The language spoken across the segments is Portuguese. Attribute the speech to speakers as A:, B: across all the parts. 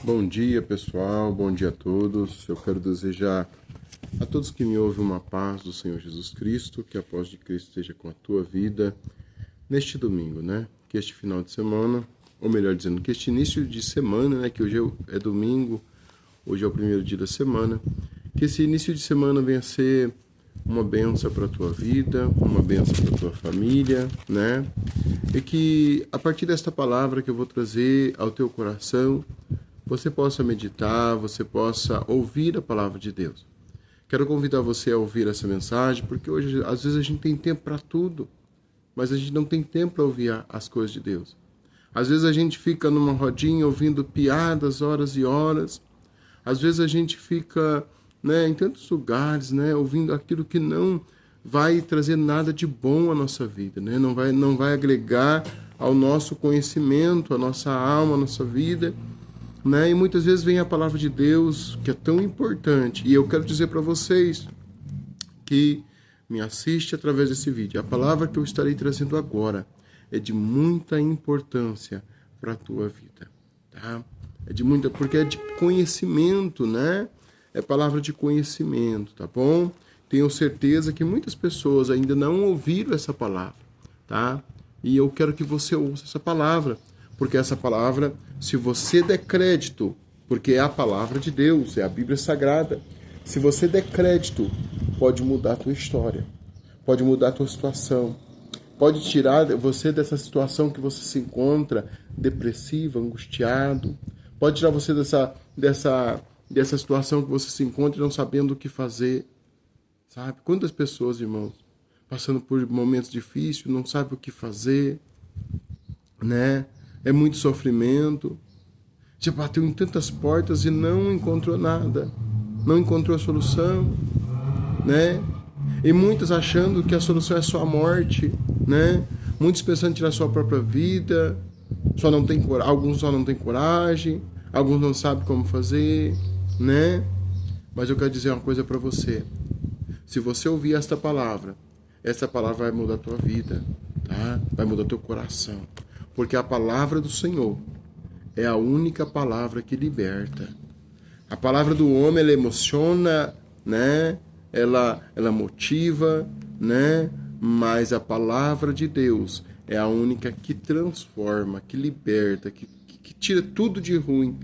A: Bom dia, pessoal. Bom dia a todos. Eu quero desejar a todos que me ouvem uma paz do Senhor Jesus Cristo, que a paz de Cristo esteja com a tua vida neste domingo, né? Que este final de semana, ou melhor dizendo, que este início de semana, né? Que hoje é domingo, hoje é o primeiro dia da semana, que esse início de semana venha a ser uma bênção para a tua vida, uma bênção para a tua família, né? E que a partir desta palavra que eu vou trazer ao teu coração, você possa meditar, você possa ouvir a palavra de Deus. Quero convidar você a ouvir essa mensagem, porque hoje, às vezes, a gente tem tempo para tudo, mas a gente não tem tempo para ouvir as coisas de Deus. Às vezes a gente fica numa rodinha ouvindo piadas horas e horas. Às vezes a gente fica, né, em tantos lugares, né, ouvindo aquilo que não vai trazer nada de bom à nossa vida, né? Não vai agregar ao nosso conhecimento, à nossa alma, à nossa vida, né? E muitas vezes vem a palavra de Deus, que é tão importante. E eu quero dizer para vocês que me assiste através desse vídeo. A palavra que eu estarei trazendo agora é de muita importância para a tua vida, tá? Porque é de conhecimento, né? É palavra de conhecimento, tá bom? Tenho certeza que muitas pessoas ainda não ouviram essa palavra, tá? E eu quero que você ouça essa palavra, porque essa palavra, se você der crédito, porque é a palavra de Deus, é a Bíblia Sagrada, se você der crédito, pode mudar a tua história, pode mudar a tua situação, pode tirar você dessa situação que você se encontra depressivo, angustiado, pode tirar você dessa situação que você se encontra não sabendo o que fazer, sabe? Quantas pessoas, irmãos, passando por momentos difíceis, não sabem o que fazer, né? É muito sofrimento. Já bateu em tantas portas e não encontrou nada. Não encontrou a solução, né? E muitos achando que a solução é só a morte, né? Muitos pensando em tirar a sua própria vida. Alguns só não têm coragem. Alguns não sabem como fazer, né? Mas eu quero dizer uma coisa para você. Se você ouvir essa palavra vai mudar a tua vida, tá? Vai mudar teu coração. Porque a palavra do Senhor é a única palavra que liberta. A palavra do homem, ela emociona, né? Ela motiva, né? Mas a palavra de Deus é a única que transforma, que liberta, que tira tudo de ruim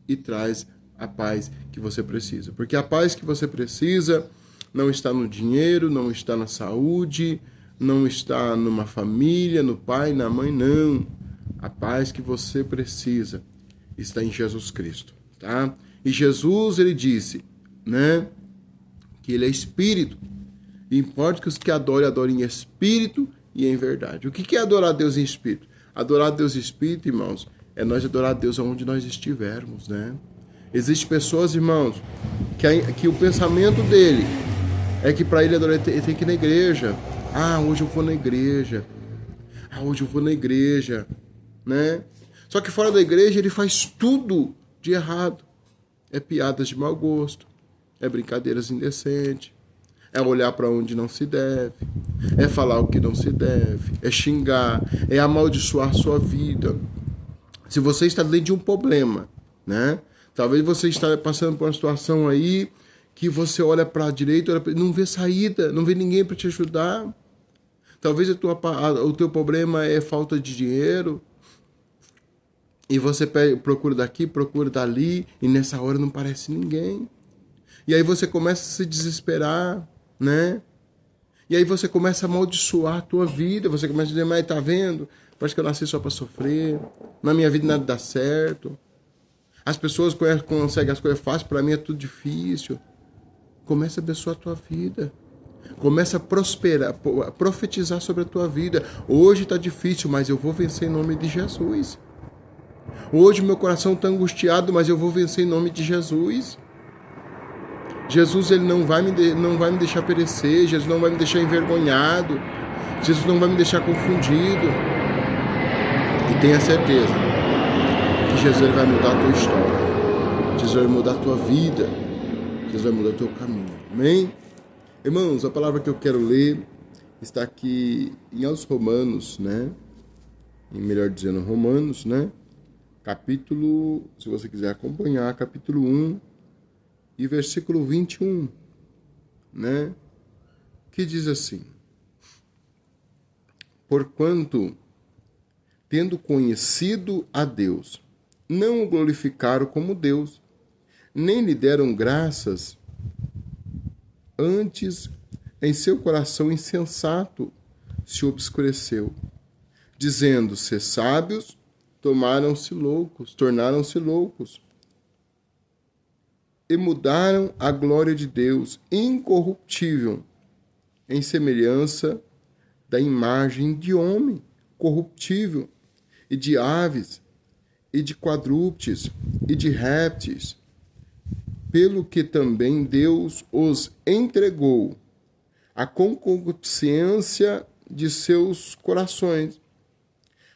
A: e traz a paz que você precisa. Porque a paz que você precisa não está no dinheiro, não está na saúde, não está numa família, no pai, na mãe, não. A paz que você precisa está em Jesus Cristo, tá? E Jesus, ele disse, né, que ele é espírito. E importa que os que adorem em espírito e em verdade. O que é adorar a Deus em espírito? Adorar a Deus em espírito, irmãos, é nós adorar a Deus onde nós estivermos, né? Existem pessoas, irmãos, que o pensamento dele é que para ele adorar, ele tem que ir na igreja. Ah, hoje eu vou na igreja. Ah, hoje eu vou na igreja, né? Só que fora da igreja ele faz tudo de errado. É piadas de mau gosto, é brincadeiras indecentes, é olhar para onde não se deve, é falar o que não se deve, é xingar, é amaldiçoar sua vida. Se você está dentro de um problema, né? Talvez você está passando por uma situação aí que você olha para a direita, não vê saída, não vê ninguém para te ajudar. Talvez o teu problema é falta de dinheiro. E você procura daqui, procura dali, e nessa hora não parece ninguém. E aí você começa a se desesperar, né? E aí você começa a amaldiçoar a tua vida. Você começa a dizer, mas tá vendo? Parece que eu nasci só para sofrer. Na minha vida nada dá certo. As pessoas conseguem as coisas fáceis, para mim é tudo difícil. Começa a abençoar a tua vida. Começa a prosperar, a profetizar sobre a tua vida. Hoje está difícil, mas eu vou vencer em nome de Jesus. Hoje meu coração está angustiado, mas eu vou vencer em nome de Jesus. Jesus, ele não vai me deixar perecer. Jesus não vai me deixar envergonhado. Jesus não vai me deixar confundido. E tenha certeza que Jesus, ele vai mudar a tua história. Jesus vai mudar a tua vida. Jesus vai mudar o teu caminho. Amém? Irmãos, a palavra que eu quero ler está aqui em aos Romanos, né? Melhor dizendo, Romanos, né? capítulo, se você quiser acompanhar, capítulo 1 e versículo 21, né? Que diz assim: porquanto, tendo conhecido a Deus, não o glorificaram como Deus, nem lhe deram graças, antes em seu coração insensato se obscureceu, dizendo ser sábios, tornaram-se loucos, e mudaram a glória de Deus, incorruptível, em semelhança da imagem de homem, corruptível, e de aves, e de quadrúpedes, e de répteis, pelo que também Deus os entregou à concupiscência de seus corações,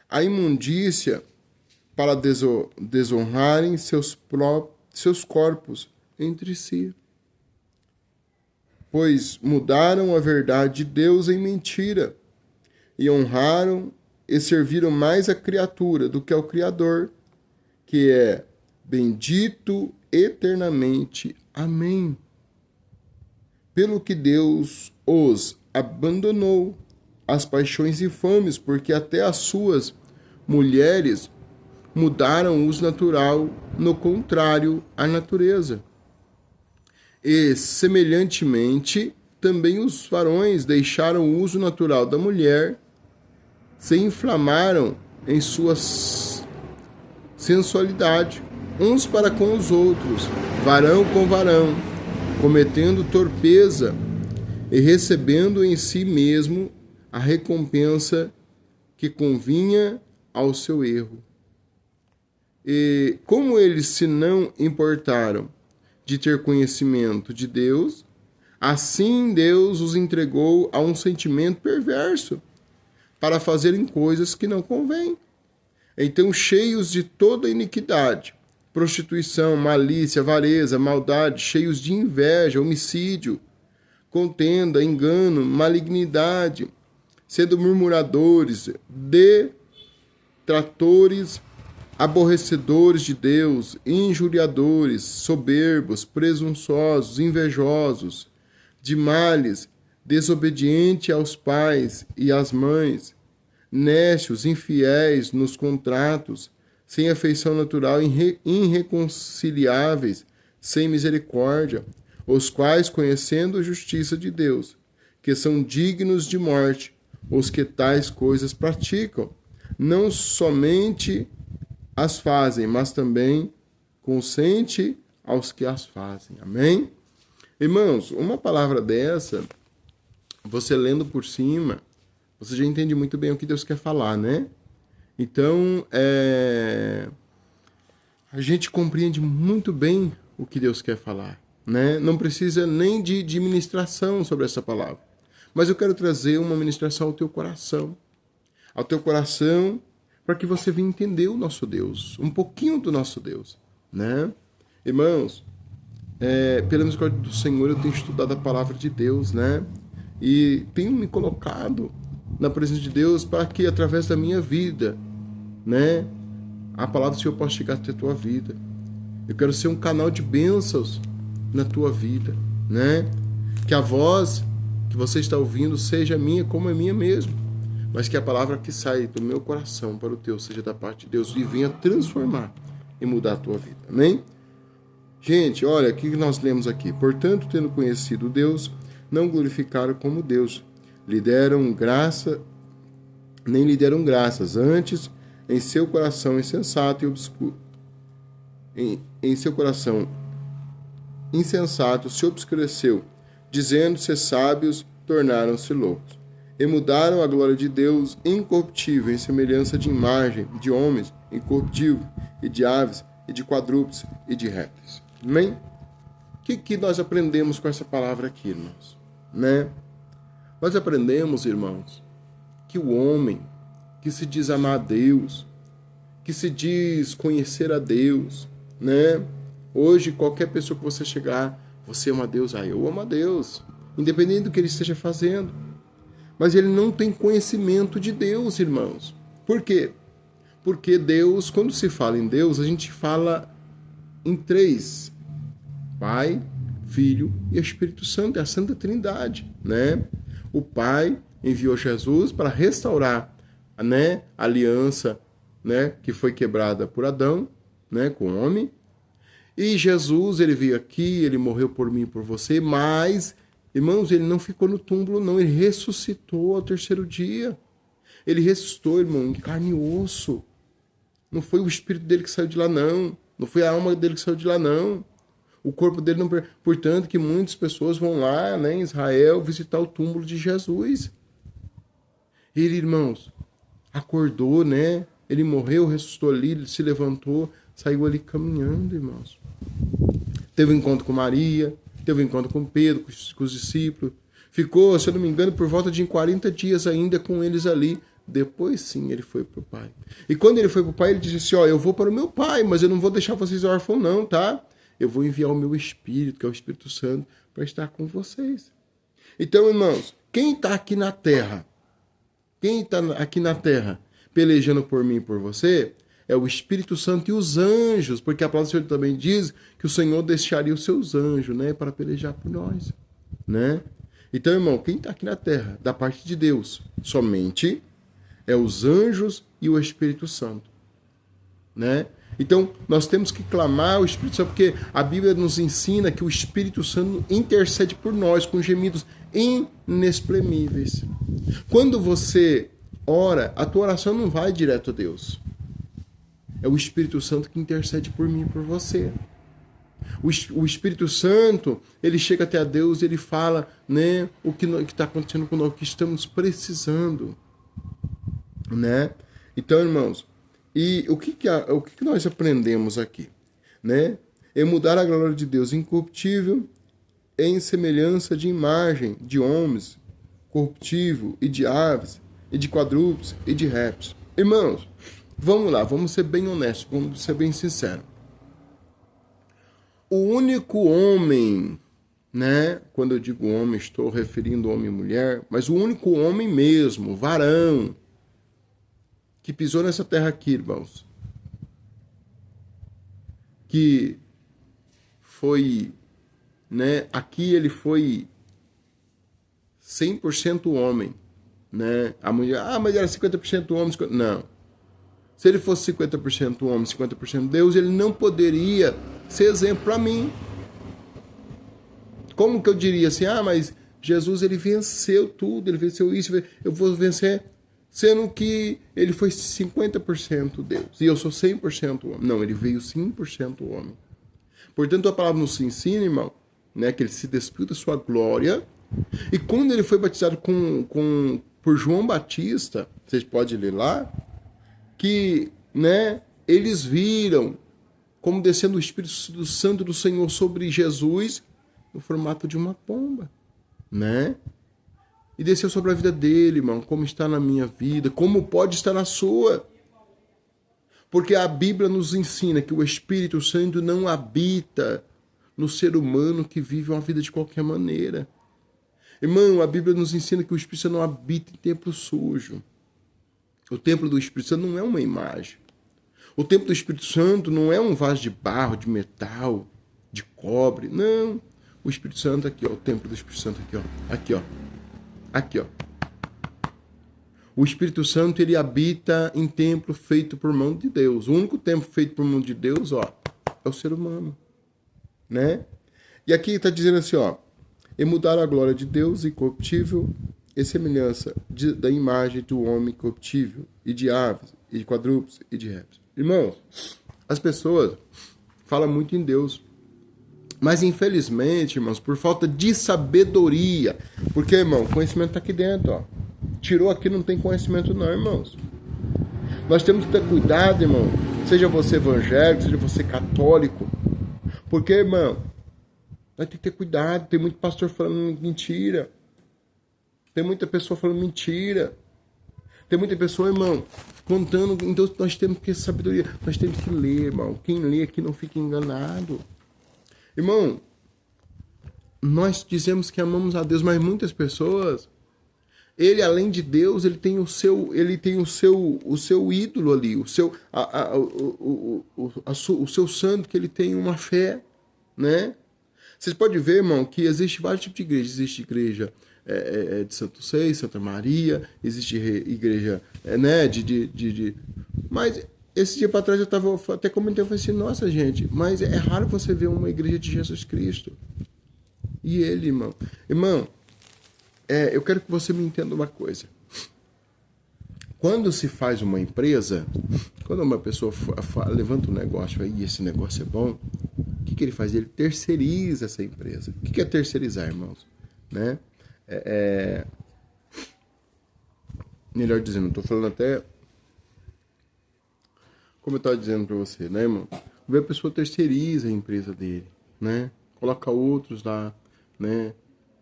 A: a imundícia, para desonrarem seus corpos entre si. Pois mudaram a verdade de Deus em mentira, e honraram e serviram mais a criatura do que ao Criador, que é bendito eternamente. Amém. Pelo que Deus os abandonou às paixões infames, porque até as suas mulheres mudaram o uso natural, no contrário à natureza. E, semelhantemente, também os varões deixaram o uso natural da mulher, se inflamaram em sua sensualidade, uns para com os outros, varão com varão, cometendo torpeza e recebendo em si mesmo a recompensa que convinha ao seu erro. E como eles se não importaram de ter conhecimento de Deus, assim Deus os entregou a um sentimento perverso para fazerem coisas que não convêm. Então, cheios de toda iniquidade, prostituição, malícia, avareza, maldade, cheios de inveja, homicídio, contenda, engano, malignidade, sendo murmuradores, detratores, aborrecedores de Deus, injuriadores, soberbos, presunçosos, invejosos, de males, desobedientes aos pais e às mães, nécios, infiéis nos contratos, sem afeição natural, irreconciliáveis, sem misericórdia, os quais, conhecendo a justiça de Deus, que são dignos de morte, os que tais coisas praticam, não somente as fazem, mas também consente aos que as fazem. Amém? Irmãos, uma palavra dessa, você lendo por cima, você já entende muito bem o que Deus quer falar, né? Então, a gente compreende muito bem o que Deus quer falar, né? Não precisa nem de ministração sobre essa palavra. Mas eu quero trazer uma ministração ao teu coração, para que você venha entender o nosso Deus, um pouquinho do nosso Deus, né? Irmãos, pela misericórdia do Senhor, eu tenho estudado a palavra de Deus, né? E tenho me colocado na presença de Deus para que, através da minha vida, né, a palavra do Senhor possa chegar até a tua vida. Eu quero ser um canal de bênçãos na tua vida, né? Que a voz que você está ouvindo seja minha como é minha mesmo, mas que a palavra que sai do meu coração para o teu seja da parte de Deus e venha transformar e mudar a tua vida. Amém? Gente, olha, o que nós lemos aqui? Portanto, tendo conhecido Deus, não glorificaram como Deus, nem lhe deram graças, antes em seu coração insensato e obscuro, em seu coração insensato se obscureceu, dizendo ser sábios, tornaram-se loucos, e mudaram a glória de Deus incorruptível, em semelhança de imagem de homens, incorruptível, e de aves, e de quadrúpedes, e de répteis. Amém? O que nós aprendemos com essa palavra aqui, irmãos? Né? Nós aprendemos, irmãos, que o homem que se diz amar a Deus, que se diz conhecer a Deus, né? Hoje, qualquer pessoa que você chegar, você ama a Deus, eu amo a Deus, independente do que ele esteja fazendo. Mas ele não tem conhecimento de Deus, irmãos. Por quê? Porque Deus, quando se fala em Deus, a gente fala em três: Pai, Filho e Espírito Santo, é a Santa Trindade, né? O Pai enviou Jesus para restaurar, né, a aliança, né, que foi quebrada por Adão, né, com o homem. E Jesus, ele veio aqui, ele morreu por mim e por você, mas, irmãos, ele não ficou no túmulo, não, ele ressuscitou ao terceiro dia. Ele ressuscitou, irmão, em carne e osso. Não foi o espírito dele que saiu de lá, não. Não foi a alma dele que saiu de lá, não. O corpo dele não... Portanto, que muitas pessoas vão lá, né, em Israel, visitar o túmulo de Jesus. Ele, irmãos, acordou, né? Ele morreu, ressuscitou ali, ele se levantou, saiu ali caminhando, irmãos. Teve um encontro com Maria, teve um encontro com Pedro, com os discípulos. Ficou, se eu não me engano, por volta de 40 dias ainda com eles ali. Depois, sim, ele foi para o Pai. E quando ele foi para o Pai, ele disse assim, ó, eu vou para o meu Pai, mas eu não vou deixar vocês órfãos não, tá? Eu vou enviar o meu Espírito, que é o Espírito Santo, para estar com vocês. Então, irmãos, quem está aqui na Terra, pelejando por mim e por você, é o Espírito Santo e os anjos, porque a palavra do Senhor também diz que o Senhor deixaria os seus anjos, né, para pelejar por nós, né? Então, irmão, quem está aqui na Terra, da parte de Deus, somente é os anjos e o Espírito Santo, né? Então, nós temos que clamar o Espírito Santo, porque a Bíblia nos ensina que o Espírito Santo intercede por nós com gemidos inexprimíveis. Quando você ora, a tua oração não vai direto a Deus. É o Espírito Santo que intercede por mim e por você. O Espírito Santo, ele chega até a Deus e ele fala, né, o que está acontecendo com nós, o que estamos precisando, né? Então, irmãos, e o que nós aprendemos aqui, né? É mudar a glória de Deus incorruptível em semelhança de imagem de homens, corruptível e de aves, e de quadrúpedes e de répteis. Irmãos, vamos lá, vamos ser bem honestos, vamos ser bem sinceros. O único homem, né? Quando eu digo homem, estou referindo homem e mulher, mas o único homem mesmo, varão, que pisou nessa terra aqui, irmãos, que foi, né? Aqui ele foi 100% homem, né? A mulher, mas era 50% homem, 50%... Não. Se ele fosse 50% homem, 50% Deus, ele não poderia ser exemplo para mim. Como que eu diria assim, mas Jesus, ele venceu tudo, ele venceu isso, eu vou vencer, sendo que ele foi 50% Deus, e eu sou 100% homem. Não, ele veio 100% homem. Portanto, a palavra nos ensina, irmão, né, que ele se despiu da sua glória, e quando ele foi batizado por João Batista, vocês podem ler lá, que, né, eles viram como descendo o Espírito Santo do Senhor sobre Jesus no formato de uma pomba, né? E desceu sobre a vida dele, irmão, como está na minha vida, como pode estar na sua. Porque a Bíblia nos ensina que o Espírito Santo não habita no ser humano que vive uma vida de qualquer maneira. Irmão, a Bíblia nos ensina que o Espírito Santo não habita em templo sujo. O templo do Espírito Santo não é uma imagem. O templo do Espírito Santo não é um vaso de barro, de metal, de cobre. Não. O Espírito Santo aqui, ó. O templo do Espírito Santo aqui, ó. Aqui, ó. Aqui, ó. O Espírito Santo, ele habita em templo feito por mão de Deus. O único templo feito por mão de Deus, ó, é o ser humano, né? E aqui está dizendo assim, ó. E mudar a glória de Deus incorruptível e semelhança da imagem do homem corruptível, e de aves, e de quadrúpedes, e de répteis. Irmãos, as pessoas falam muito em Deus, mas infelizmente, irmãos, por falta de sabedoria, porque, irmão, o conhecimento está aqui dentro, ó. Tirou aqui, não tem conhecimento não, irmãos. Nós temos que ter cuidado, irmão, seja você evangélico, seja você católico, porque, irmão, nós temos que ter cuidado, tem muito pastor falando mentira. Tem muita pessoa falando mentira. Tem muita pessoa, irmão, contando. Então nós temos que ter sabedoria. Nós temos que ler, irmão. Quem lê aqui não fica enganado. Irmão, nós dizemos que amamos a Deus, mas muitas pessoas Ele, além de Deus, ele tem o seu ídolo ali, o seu santo, que ele tem uma fé, né? Vocês podem ver, irmão, que existe vários tipos de igreja. Existe igreja de Santo Seis, Santa Maria, existe igreja, né, Mas esse dia para trás eu tava, até comentei, eu falei assim, nossa, gente, mas é raro você ver uma igreja de Jesus Cristo. E ele, irmão. Irmão, eu quero que você me entenda uma coisa. Quando se faz uma empresa, quando uma pessoa levanta um negócio aí, e esse negócio é bom, o que ele faz? Ele terceiriza essa empresa. O que é terceirizar, irmãos? Né? Melhor dizendo, estou falando até como eu estava dizendo para você, né, irmão? A pessoa terceiriza a empresa dele, né? Coloca outros lá, né,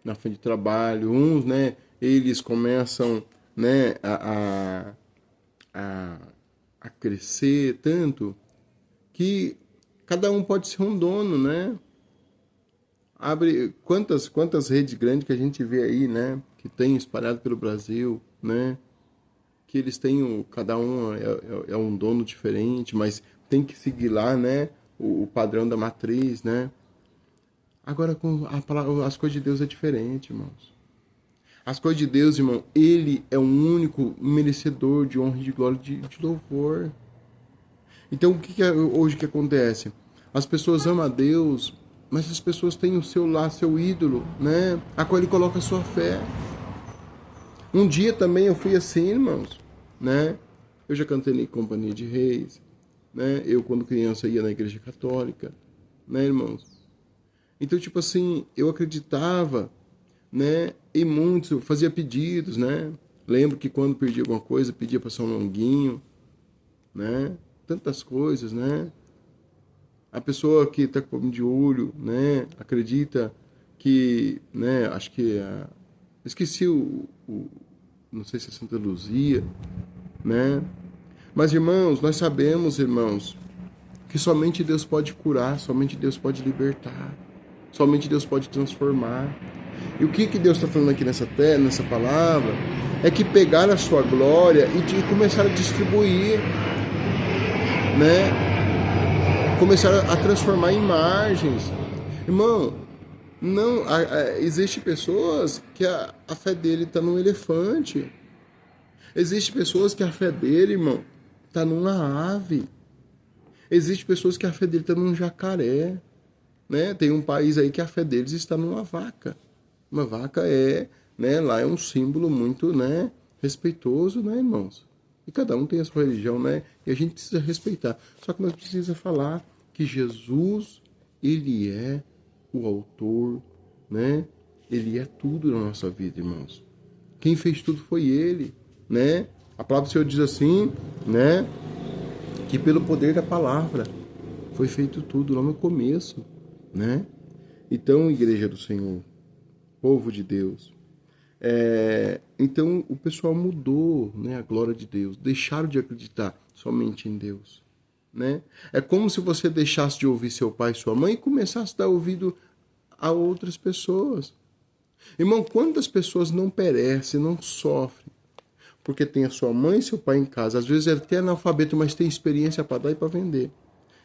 A: na frente de trabalho. Uns, né, eles começam, né, a crescer tanto que cada um pode ser um dono, né? Abre quantas redes grandes que a gente vê aí, né, que tem espalhado pelo Brasil, né? Que eles têm, cada um é um dono diferente, mas tem que seguir lá, né, o padrão da matriz, né? Agora, com as coisas de Deus é diferente, irmãos. As coisas de Deus, irmão, ele é o único merecedor de honra e de glória, de louvor. Então, o que hoje que acontece? As pessoas amam a Deus, mas as pessoas têm o seu ídolo, né? A qual ele coloca a sua fé. Um dia também eu fui assim, irmãos, né? Eu já cantei em Companhia de Reis, né? Eu, quando criança, ia na igreja católica, né, irmãos? Então, tipo assim, eu acreditava, né? E muitos, eu fazia pedidos, né? Lembro que quando perdi alguma coisa, pedia para São Longuinho, né? Tantas coisas, né? A pessoa que está com problema de olho, né? Acredita que, né? Acho que esqueci não sei se é Santa Luzia, né? Mas, irmãos, nós sabemos, irmãos, que somente Deus pode curar, somente Deus pode libertar, somente Deus pode transformar. E o que Deus está falando aqui nessa palavra é que pegar a sua glória e começar a distribuir, né? Começar a transformar em imagens. Irmão, não, existe pessoas que a fé dele está num elefante. Existe pessoas que a fé dele, irmão, está numa ave. Existe pessoas que a fé dele está num jacaré, né? Tem um país aí que a fé deles está numa vaca. Uma vaca né? Lá é um símbolo muito, né? Respeitoso, né, irmãos? E cada um tem a sua religião, né? E a gente precisa respeitar. Só que nós precisamos falar que Jesus, ele é o autor, né? Ele é tudo na nossa vida, irmãos. Quem fez tudo foi ele, né? A palavra do Senhor diz assim, né? Que pelo poder da palavra foi feito tudo lá no começo, né? Então, igreja do Senhor, povo de Deus, então o pessoal mudou, né, a glória de Deus, deixaram de acreditar somente em Deus, né? É como se você deixasse de ouvir seu pai e sua mãe e começasse a dar ouvido a outras pessoas. Irmão, quantas pessoas não perecem, não sofrem, porque tem a sua mãe e seu pai em casa, às vezes é até analfabeto, mas tem experiência para dar e para vender,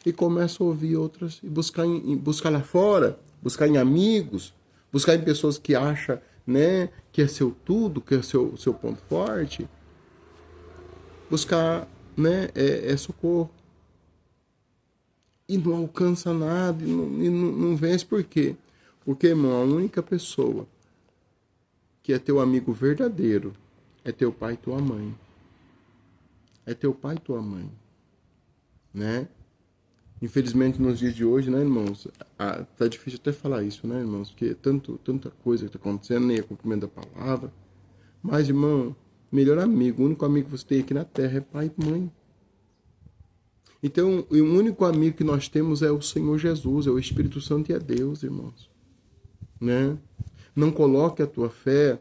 A: e começa a ouvir outras, e buscar lá fora, buscar em amigos, buscar em pessoas que acham, né, que é seu tudo, que é seu ponto forte, buscar, né, socorro. E não alcança nada, e não vence. Por quê? Porque, irmão, a única pessoa que é teu amigo verdadeiro é teu pai e tua mãe. É teu pai e tua mãe, né? Infelizmente, nos dias de hoje, né, irmãos, tá difícil até falar isso, né, irmãos, porque tanta coisa que tá acontecendo, nem é cumprimento da palavra. Mas, irmão, melhor amigo, o único amigo que você tem aqui na terra é pai e mãe. Então, o único amigo que nós temos é o Senhor Jesus, é o Espírito Santo e é Deus, irmãos, né? Não coloque a tua fé,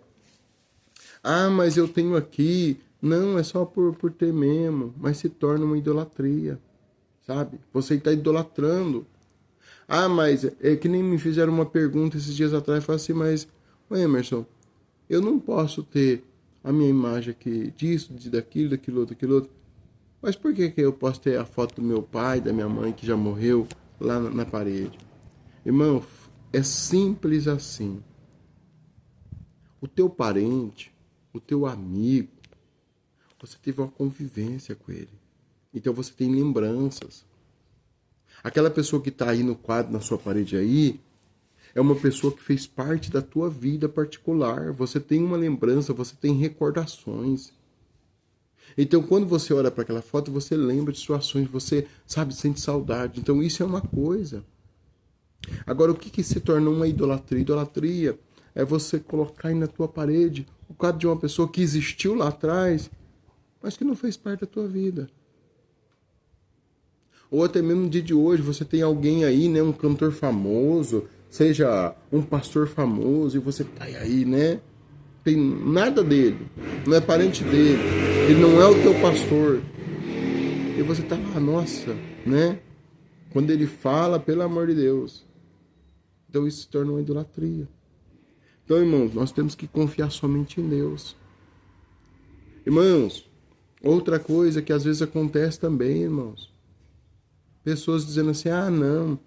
A: mas eu tenho aqui, não, é só por ter mesmo, mas se torna uma idolatria. Sabe? Você está idolatrando. Mas é que nem me fizeram uma pergunta esses dias atrás. Eu falei assim, mas, Emerson, eu não posso ter a minha imagem aqui disso, daquilo outro. Mas por que eu posso ter a foto do meu pai, da minha mãe, que já morreu, lá na parede? Irmão, é simples assim. O teu parente, o teu amigo, você teve uma convivência com ele. Então você tem lembranças. Aquela pessoa que está aí no quadro, na sua parede aí, é uma pessoa que fez parte da tua vida particular. Você tem uma lembrança, você tem recordações. Então, quando você olha para aquela foto, você lembra de situações, você, sabe, sente saudade. Então, isso é uma coisa. Agora, o que se torna uma idolatria? Idolatria é você colocar aí na tua parede o quadro de uma pessoa que existiu lá atrás, mas que não fez parte da tua vida. Ou até mesmo no dia de hoje, você tem alguém aí, né, um cantor famoso, seja um pastor famoso, e você tá aí, né? Tem nada dele, não é parente dele, ele não é o teu pastor. E você tá lá, nossa, né? Quando ele fala, pelo amor de Deus. Então isso se torna uma idolatria. Então, irmãos, nós temos que confiar somente em Deus. Irmãos, outra coisa que às vezes acontece também, irmãos. Pessoas dizendo assim, não,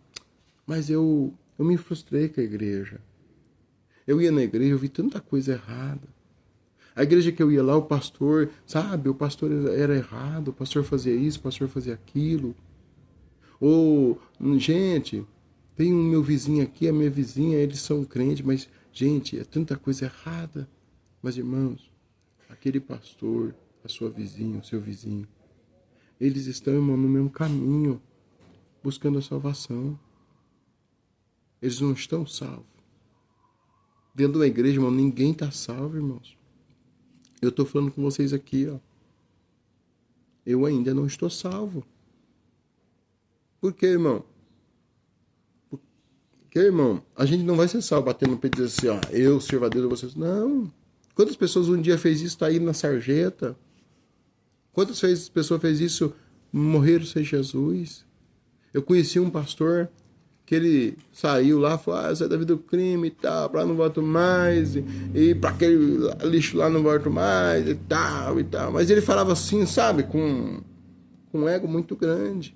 A: mas eu me frustrei com a igreja. Eu ia na igreja, eu vi tanta coisa errada. A igreja que eu ia lá, o pastor, sabe, o pastor era errado, o pastor fazia isso, o pastor fazia aquilo. Ou, gente, tem o meu vizinho aqui, a minha vizinha, eles são crentes, mas, gente, é tanta coisa errada. Mas, irmãos, aquele pastor, a sua vizinha, o seu vizinho, eles estão, irmão, no mesmo caminho, buscando a salvação. Eles não estão salvos. Dentro da igreja, irmão, ninguém está salvo, irmãos. Eu estou falando com vocês aqui, ó. Eu ainda não estou salvo. Por quê, irmão? Porque, irmão, a gente não vai ser salvo batendo no peito e dizer assim, ó, eu sirvo a Deus, vocês. Não. Quantas pessoas um dia fez isso, tá aí na sarjeta? Quantas vezes pessoas fez isso, morreram sem Jesus? Eu conheci um pastor que ele saiu lá, falou, sai da vida do crime e tal, pra lá não volto mais, e pra aquele lixo lá não volto mais, e tal. Mas ele falava assim, sabe, com um ego muito grande.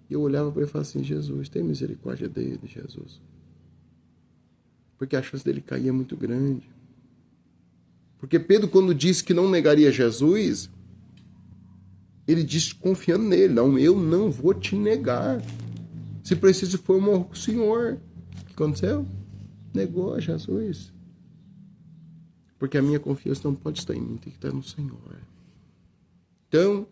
A: E eu olhava para ele e falava assim, Jesus, tem misericórdia dele, Jesus. Porque a chance dele cair é muito grande. Porque Pedro, quando disse que não negaria Jesus, ele disse confiando nele, não, eu não vou te negar. Se preciso for, eu morro com o Senhor. O que aconteceu? Negou a Jesus. Porque a minha confiança não pode estar em mim, tem que estar no Senhor. Então,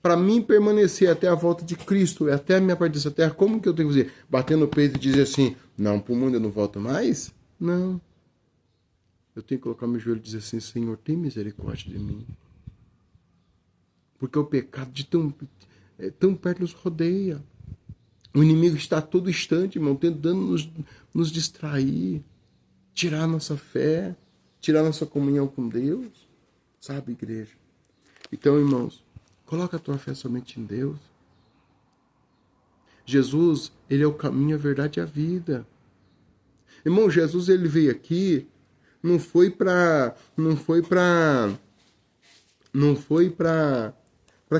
A: para mim permanecer até a volta de Cristo, até a minha partida dessa terra, como que eu tenho que fazer? Bater no peito e dizer assim, não, para o mundo eu não volto mais? Não. Eu tenho que colocar meu joelho e dizer assim, Senhor, tem misericórdia de mim. Porque o pecado de tão perto nos rodeia. O inimigo está a todo instante, irmão, tentando nos distrair, tirar a nossa fé, tirar a nossa comunhão com Deus. Sabe, igreja? Então, irmãos, coloca a tua fé somente em Deus. Jesus, ele é o caminho, a verdade e a vida. Irmão, Jesus, ele veio aqui, não foi para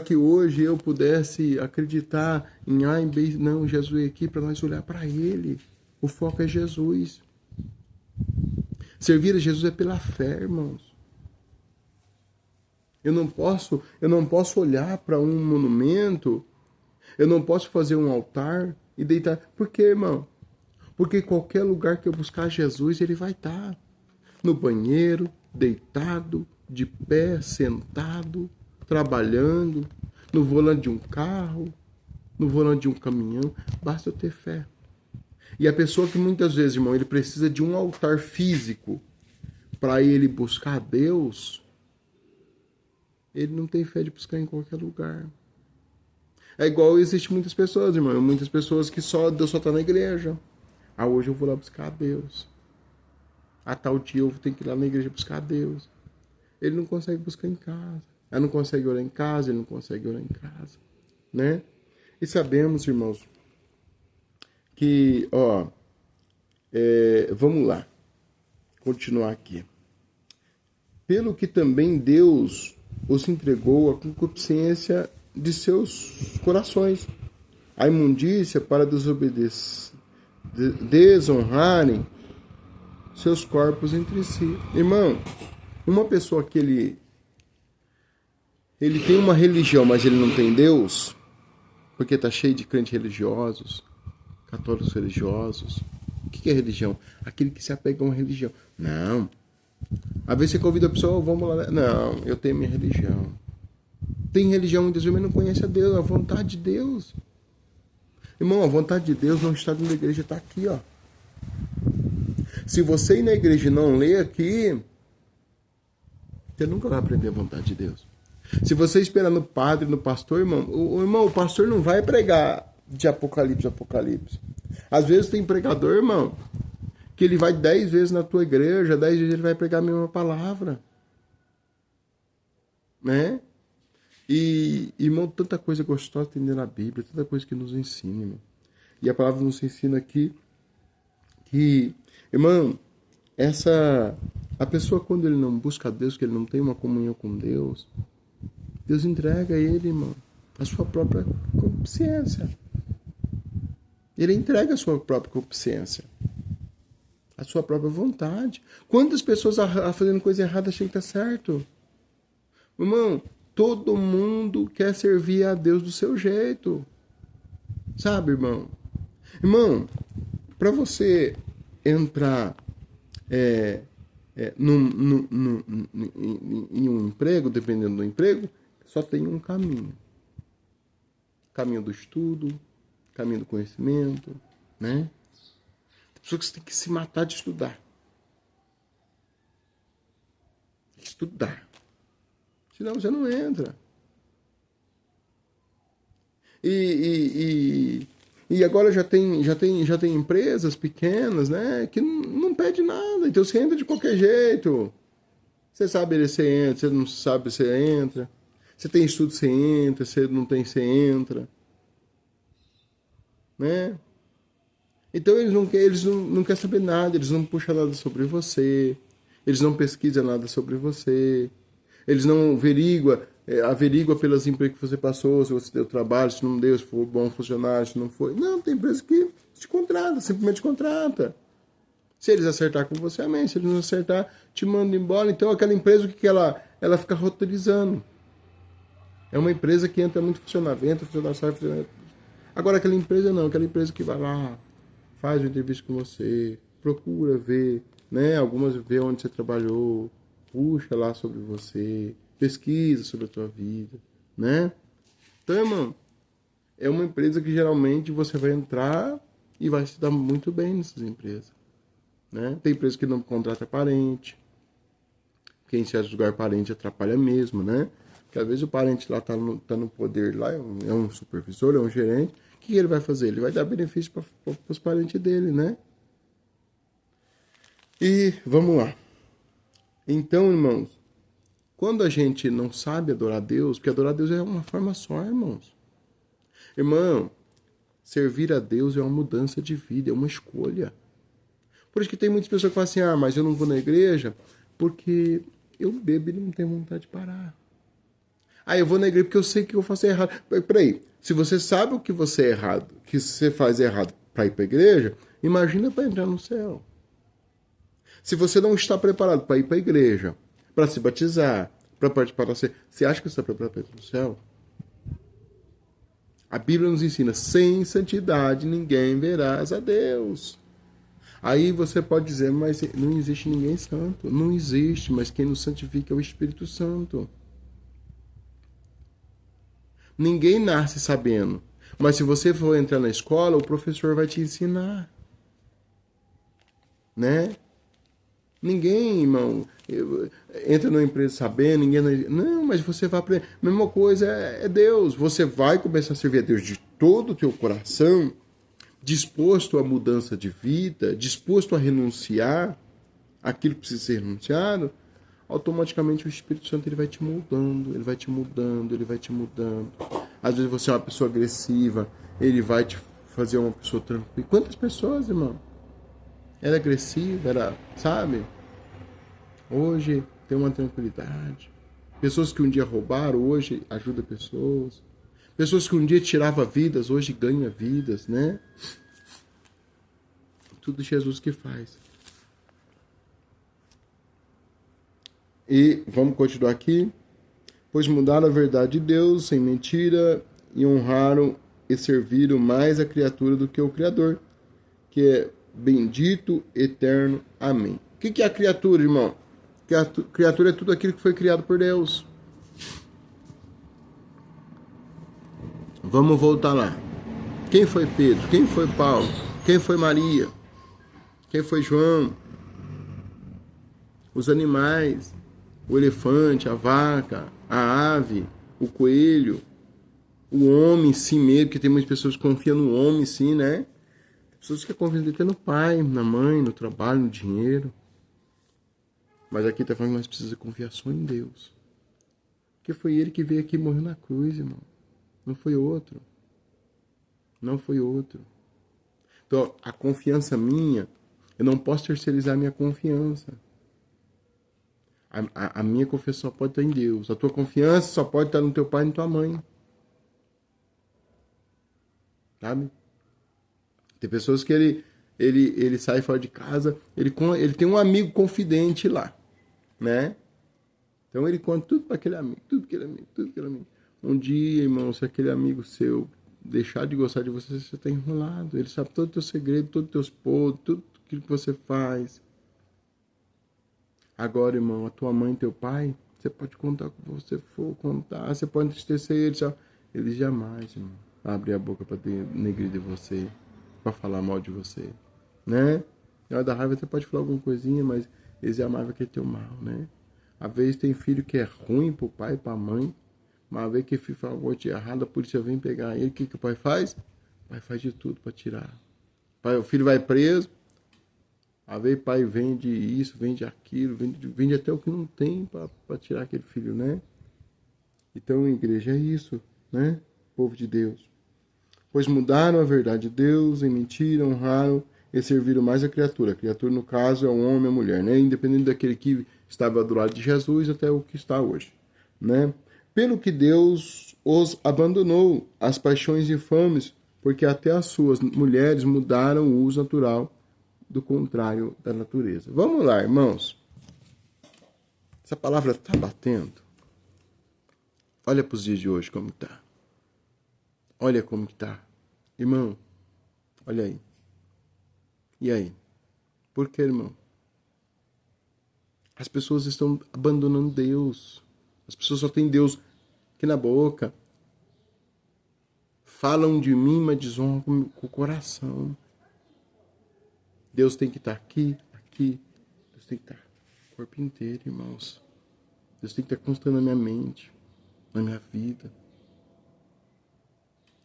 A: que hoje eu pudesse acreditar em A e B. Não, Jesus veio aqui para nós olhar para ele. O foco é Jesus. Servir a Jesus é pela fé, irmãos. Eu não posso olhar para um monumento, eu não posso fazer um altar e deitar. Por quê, irmão? Porque qualquer lugar que eu buscar Jesus, ele vai estar. No banheiro, deitado, de pé, sentado, trabalhando, no volante de um carro, no volante de um caminhão. Basta eu ter fé. E a pessoa que muitas vezes, irmão, ele precisa de um altar físico para ele buscar Deus, ele não tem fé de buscar em qualquer lugar. É igual existe muitas pessoas, irmão. Muitas pessoas que Deus só está na igreja. Hoje eu vou lá buscar a Deus. Tal dia eu tenho que ir lá na igreja buscar a Deus. Ele não consegue buscar em casa. Ele não consegue orar em casa, ele não consegue orar em casa. Né? E sabemos, irmãos, que, vamos lá. Continuar aqui. pelo que também Deus os entregou à concupiscência de seus corações, a imundícia para desonrarem seus corpos entre si. Irmão, uma pessoa que ele tem uma religião, mas ele não tem Deus, porque está cheio de crentes religiosos, católicos religiosos. O que é religião? Aquele que se apega a uma religião. Não. Às vezes você convida a pessoa, vamos lá. Não, eu tenho minha religião. Tem religião muitas vezes, mas não conhece a Deus, a vontade de Deus. Irmão, a vontade de Deus não está dentro da igreja, está aqui, ó. Se você ir na igreja e não ler aqui, você nunca vai aprender a vontade de Deus. Se você esperar no padre, no pastor, irmão, o pastor não vai pregar de Apocalipse a Apocalipse. Às vezes tem pregador, irmão, que ele vai 10 vezes na tua igreja, 10 vezes ele vai pregar a mesma palavra. Né? E, irmão, tanta coisa gostosa tem na Bíblia, tanta coisa que nos ensina, irmão. E a palavra nos ensina aqui que, irmão, a pessoa quando ele não busca a Deus, que ele não tem uma comunhão com Deus, Deus entrega a ele, irmão, a sua própria consciência. Ele entrega a sua própria consciência, a sua própria vontade. Quantas pessoas fazendo coisa errada acham que está certo? Irmão, todo mundo quer servir a Deus do seu jeito. Sabe, irmão? Irmão, para você entrar em um emprego, dependendo do emprego, só tem um caminho. Caminho do estudo, caminho do conhecimento, né? Tem pessoas que você tem que se matar de estudar. Estudar. Senão você não entra. E agora já tem empresas pequenas, né, que não pede nada. Então você entra de qualquer jeito. Você sabe, você entra. Você não sabe, você entra. Você tem estudo, você entra. Você não tem, você entra. Né? Então eles não querem saber nada. Eles não puxam nada sobre você. Eles não pesquisam nada sobre você. Eles não averigua pelas empresas que você passou, se você deu trabalho, se não deu, se foi bom funcionário, se não foi. Não, tem empresa que te contrata, simplesmente contrata. Se eles acertar com você, amém. Se eles não acertar, te mandam embora. Então, aquela empresa, o que ela fica roteirizando. É uma empresa que entra muito funcionário, sai, funcionário. Agora, aquela empresa não, aquela empresa que vai lá, faz uma entrevista com você, procura ver, né? Algumas vê onde você trabalhou, puxa lá sobre você, pesquisa sobre a tua vida, né? Então, irmão, é uma empresa que geralmente você vai entrar e vai se dar muito bem nessas empresas, né? Tem empresa que não contrata parente, porque em certos lugares parente atrapalha mesmo, né? Porque às vezes o parente lá tá no poder lá, é um supervisor, é um gerente, o que ele vai fazer? Ele vai dar benefício para os parentes dele, né? E vamos lá. Então, irmãos, quando a gente não sabe adorar a Deus, porque adorar a Deus é uma forma só, irmãos. Irmão, servir a Deus é uma mudança de vida, é uma escolha. Por isso que tem muitas pessoas que falam assim, mas eu não vou na igreja porque eu bebo e não tenho vontade de parar. Eu vou na igreja porque eu sei que eu faço errado. Peraí, se você sabe o que você é errado, que você faz errado para ir para a igreja, imagina para entrar no céu. Se você não está preparado para ir para a igreja, para se batizar, para participar da ceia, você acha que você está preparado para ir para o céu? A Bíblia nos ensina, sem santidade ninguém verás a Deus. Aí você pode dizer, mas não existe ninguém santo. Não existe, mas quem nos santifica é o Espírito Santo. Ninguém nasce sabendo. Mas se você for entrar na escola, o professor vai te ensinar. Né? Ninguém, irmão, entra numa empresa sabendo, não, mas você vai aprender. A mesma coisa é Deus. Você vai começar a servir a Deus de todo o teu coração, disposto à mudança de vida, disposto a renunciar aquilo que precisa ser renunciado, automaticamente o Espírito Santo ele vai te moldando, ele vai te mudando, ele vai te mudando. Às vezes você é uma pessoa agressiva, ele vai te fazer uma pessoa tranquila. Quantas pessoas, irmão? Era agressiva, sabe? Hoje tem uma tranquilidade. Pessoas que um dia roubaram, hoje ajudam pessoas. Pessoas que um dia tiravam vidas, hoje ganham vidas, né? Tudo Jesus que faz. E vamos continuar aqui. Pois mudaram a verdade de Deus sem mentira e honraram e serviram mais a criatura do que o Criador, que é bendito, eterno. Amém. O que é a criatura, irmão? Criatura é tudo aquilo que foi criado por Deus. Vamos voltar lá. Quem foi Pedro? Quem foi Paulo? Quem foi Maria? Quem foi João? Os animais, o elefante, a vaca, a ave, o coelho, o homem em si mesmo, que tem muitas pessoas que confiam no homem sim, né? Pessoas que confiam até no pai, na mãe, no trabalho, no dinheiro. Mas aqui está falando que nós precisamos confiar só em Deus. Porque foi Ele que veio aqui e morreu na cruz, irmão. Não foi outro. Não foi outro. Então, a confiança minha, eu não posso terceirizar a minha confiança. A minha confiança só pode estar em Deus. A tua confiança só pode estar no teu pai e na tua mãe. Sabe? Tem pessoas que ele sai fora de casa, ele tem um amigo confidente lá, né? Então ele conta tudo para aquele amigo, tudo para aquele amigo. Um dia, irmão, se aquele amigo seu deixar de gostar de você, você está enrolado. Ele sabe todo o teu segredo, todos os teus podres, tudo aquilo que você faz. Agora, irmão, a tua mãe e teu pai, você pode contar o que você for contar, você pode entristecer eles. Eles jamais, irmão, abrem a boca para denegrir de você, para falar mal de você, né? Na hora da raiva você pode falar alguma coisinha, mas eles jamais vão querer teu mal, né? Às vezes tem filho que é ruim pro pai e pra mãe, mas às vezes que o filho fala alguma coisa errada, a polícia vem pegar ele, o que o pai faz? O pai faz de tudo para tirar. O filho vai preso, às vezes o pai vende isso, vende aquilo, vende até o que não tem para tirar aquele filho, né? Então, a igreja é isso, né? Povo de Deus. Pois mudaram a verdade de Deus em mentira, honraram e serviram mais a criatura. A criatura, no caso, é o homem e a mulher, né? Independente daquele que estava do lado de Jesus até o que está hoje, né? Pelo que Deus os abandonou, as paixões infames, porque até as suas mulheres mudaram o uso natural do contrário da natureza. Vamos lá, irmãos. Essa palavra está batendo. Olha para os dias de hoje como está. Olha como está. Irmão, olha aí. E aí? Por que, irmão? As pessoas estão abandonando Deus. As pessoas só têm Deus aqui na boca. Falam de mim, mas desonram com o coração. Deus tem que estar aqui. Deus tem que estar o corpo inteiro, irmãos. Deus tem que estar constando na minha mente, na minha vida.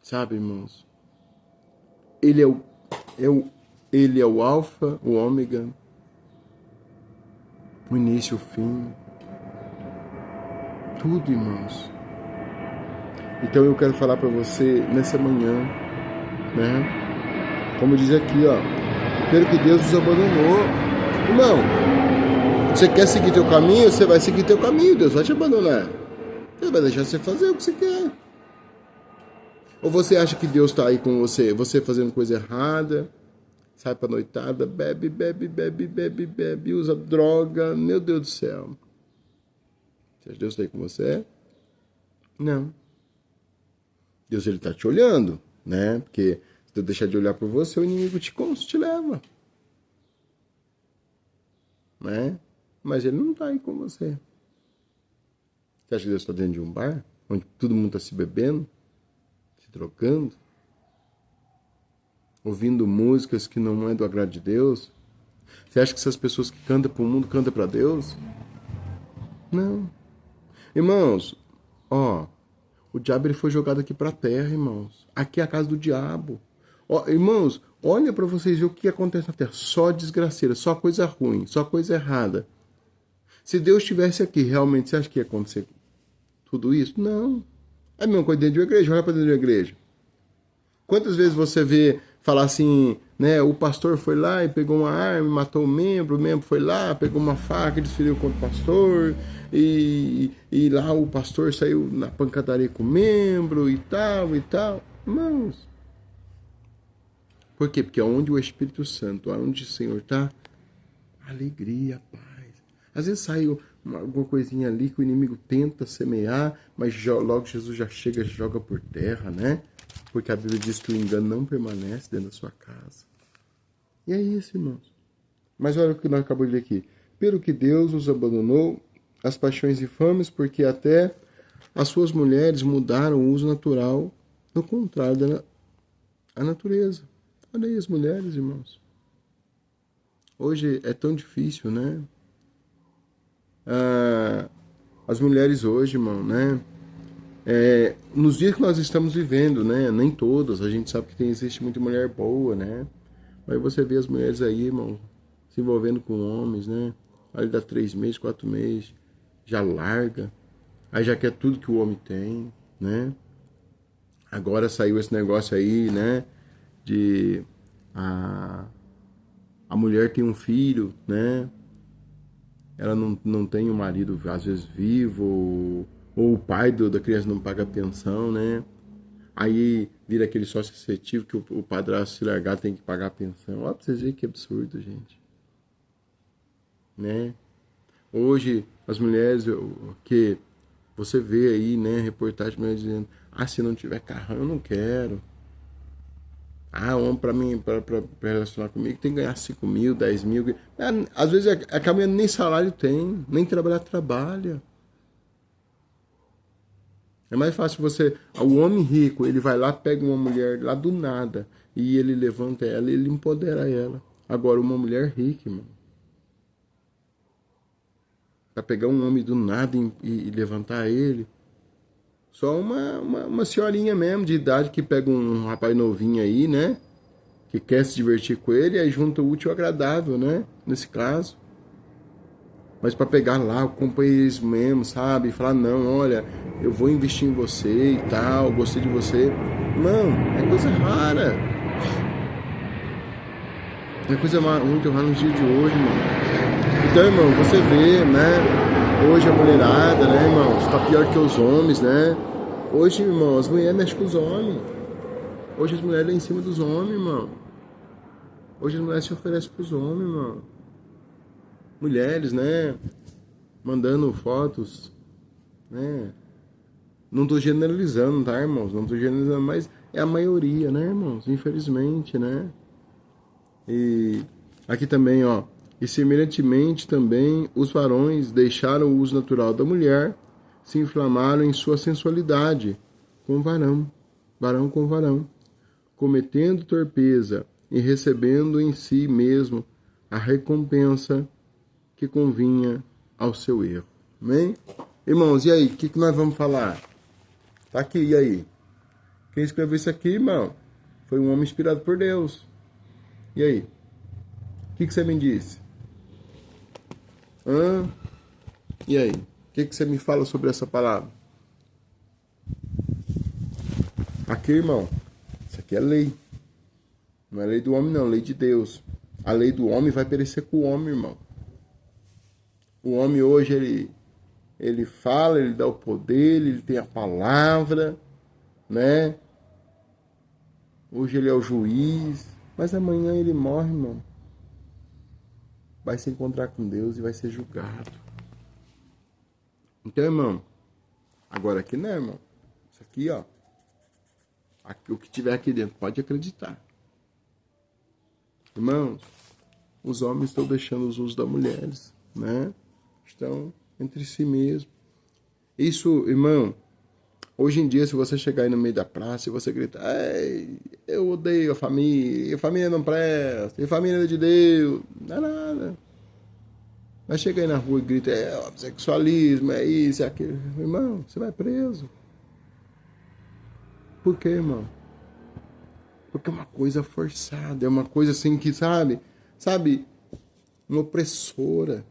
A: Sabe, irmãos? Ele é o alfa, o ômega, o início, o fim. Tudo, irmãos. Então eu quero falar para você nessa manhã, né? Como diz aqui, ó. Pelo que Deus nos abandonou. Irmão, você quer seguir teu caminho? Você vai seguir teu caminho. Deus vai te abandonar. Ele vai deixar você fazer o que você quer. Ou você acha que Deus está aí com você? Você fazendo coisa errada, sai pra noitada, bebe, usa droga. Meu Deus do céu. Você acha que Deus está aí com você? Não. Deus, ele está te olhando, né? Porque se eu deixar de olhar por você, o inimigo te leva. Né? Mas ele não está aí com você. Você acha que Deus está dentro de um bar? Onde todo mundo está se bebendo? Se trocando? Ouvindo músicas que não é do agrado de Deus? Você acha que essas pessoas que cantam para o mundo, cantam para Deus? Não. Irmãos, ó, o diabo ele foi jogado aqui para a terra, irmãos. Aqui é a casa do diabo. Ó, irmãos, olha para vocês ver o que acontece na terra. Só desgraceira, só coisa ruim, só coisa errada. Se Deus estivesse aqui, realmente, você acha que ia acontecer tudo isso? Não. É a mesma coisa dentro de uma igreja. Olha para dentro de uma igreja. Quantas vezes você vê falar assim, né? O pastor foi lá e pegou uma arma e matou o membro foi lá, pegou uma faca e desferiu contra o pastor, e lá o pastor saiu na pancadaria com o membro e tal e tal. Irmãos, por quê? Porque onde o Espírito Santo, onde o Senhor está, alegria, paz. Às vezes sai alguma coisinha ali que o inimigo tenta semear, mas logo Jesus já chega e joga por terra, né? Porque a Bíblia diz que o engano não permanece dentro da sua casa. E é isso, irmãos. Mas olha o que nós acabamos de ler aqui. Pelo que Deus os abandonou, as paixões infames, porque até as suas mulheres mudaram o uso natural, no contrário da natureza. Olha aí as mulheres, irmãos. Hoje é tão difícil, né? As mulheres hoje, irmão, né? Nos dias que nós estamos vivendo, né? Nem todas, a gente sabe que existe muita mulher boa, né? Mas você vê as mulheres aí, irmão, se envolvendo com homens, né? Aí dá 3 meses, 4 meses, já larga. Aí já quer tudo que o homem tem, né? Agora saiu esse negócio aí, né? De a mulher tem um filho, né? Ela não tem um marido, às vezes, vivo, ou o pai da criança não paga pensão, né? Aí vira aquele sócio afetivo que o padrasto se largar tem que pagar a pensão. Olha pra vocês verem que absurdo, gente. Né? Hoje, as mulheres que você vê aí, né, reportagem mulher dizendo, se não tiver carrão, eu não quero. Homem pra mim, pra relacionar comigo, tem que ganhar 5 mil, 10 mil. Às vezes a mulher nem salário tem, nem trabalhar trabalha. É mais fácil o homem rico, ele vai lá, pega uma mulher lá do nada, e ele levanta ela, ele empodera ela. Agora, uma mulher rica, irmão, pra pegar um homem do nada e levantar ele, só uma senhorinha mesmo, de idade, que pega um rapaz novinho aí, né, que quer se divertir com ele, aí junta o útil ao agradável, né, nesse caso. Mas para pegar lá o companheirismo mesmo, sabe? E falar, não, olha, eu vou investir em você e tal, gostei de você. Não, é coisa rara. É coisa muito rara nos dias de hoje, irmão. Então, irmão, você vê, né? Hoje a mulherada, né, irmão? Está pior que os homens, né? Hoje, irmão, as mulheres mexem com os homens. Hoje as mulheres lá em cima dos homens, irmão. Hoje as mulheres se oferecem para os homens, irmão. Mulheres, né, mandando fotos, né, não tô generalizando, tá, irmãos, não tô generalizando, mas é a maioria, né, irmãos, infelizmente, né, e aqui também, ó, e semelhantemente também os varões deixaram o uso natural da mulher, se inflamaram em sua sensualidade, com varão com varão, cometendo torpeza e recebendo em si mesmo a recompensa que convinha ao seu erro. Amém? Irmãos, e aí? O que nós vamos falar? Tá aqui, e aí? Quem escreveu isso aqui, irmão, foi um homem inspirado por Deus. E aí? O que você me disse? E aí? O que você me fala sobre essa palavra? Aqui, irmão, isso aqui é lei. Não é lei do homem, não, é lei de Deus. A lei do homem vai perecer com o homem, irmão. O homem hoje, ele fala, ele dá o poder, ele tem a palavra, né? Hoje ele é o juiz, mas amanhã ele morre, irmão. Vai se encontrar com Deus e vai ser julgado. Então, irmão, agora aqui não, irmão. Isso aqui, ó. Aqui, o que tiver aqui dentro, pode acreditar. Irmãos, os homens estão deixando os usos das mulheres, né? Estão entre si mesmo. Isso, irmão, hoje em dia, se você chegar aí no meio da praça e você gritar, eu odeio a família não presta, a família é de Deus, não é nada. Mas chega aí na rua e grita, homossexualismo, é isso, é aquilo. Irmão, você vai preso. Por quê, irmão? Porque é uma coisa forçada, é uma coisa assim que, sabe, uma opressora.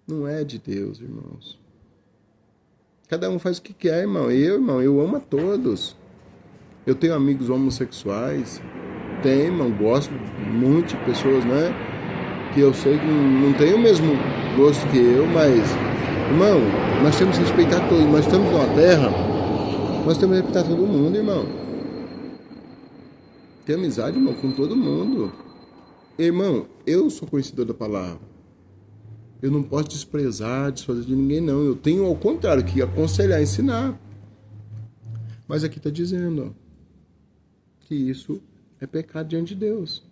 A: Não é de Deus, irmãos. Cada um faz o que quer, irmão, eu amo a todos. Eu tenho amigos homossexuais, Tem, irmão, gosto muito de pessoas, né? Que eu sei que não tem o mesmo gosto que eu, mas, irmão, nós temos que respeitar todos. Nós estamos numa terra, nós temos que respeitar todo mundo, irmão. Ter amizade, irmão, com todo mundo. Irmão, eu sou conhecedor da palavra. Eu não posso desprezar, desfazer de ninguém, não. Eu tenho, ao contrário, que aconselhar, ensinar. Mas aqui está dizendo, ó, que isso é pecado diante de Deus.